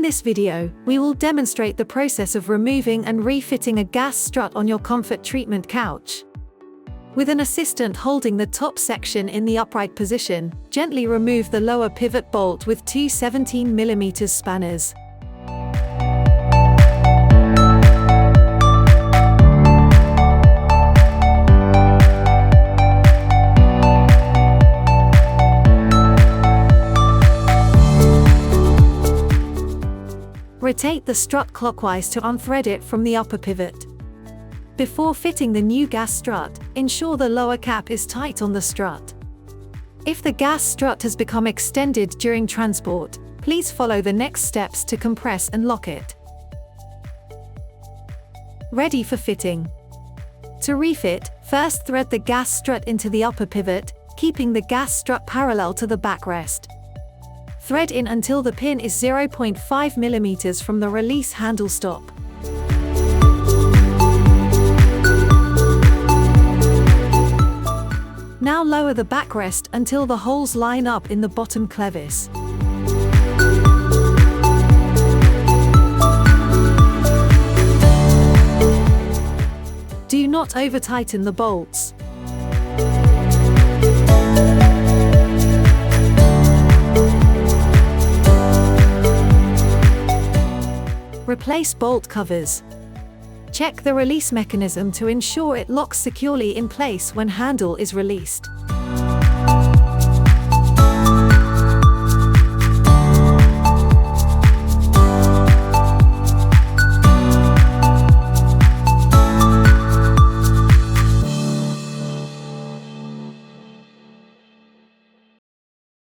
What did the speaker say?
this video, we will demonstrate the process of removing and refitting a gas strut on your Komfort treatment couch. With an assistant holding the top section in the upright position, gently remove the lower pivot bolt with two 17mm spanners. Rotate the strut clockwise to unthread it from the upper pivot. Before fitting the new gas strut, ensure the lower cap is tight on the strut. If the gas strut has become extended during transport, please follow the next steps to compress and lock it. Ready for fitting. To refit, first thread the gas strut into the upper pivot, keeping the gas strut parallel to the backrest. Thread in until the pin is 0.5 mm from the release handle stop. Now lower the backrest until the holes line up in the bottom clevis. Do not over-tighten the bolts. Replace bolt covers. Check the release mechanism to ensure it locks securely in place when handle is released.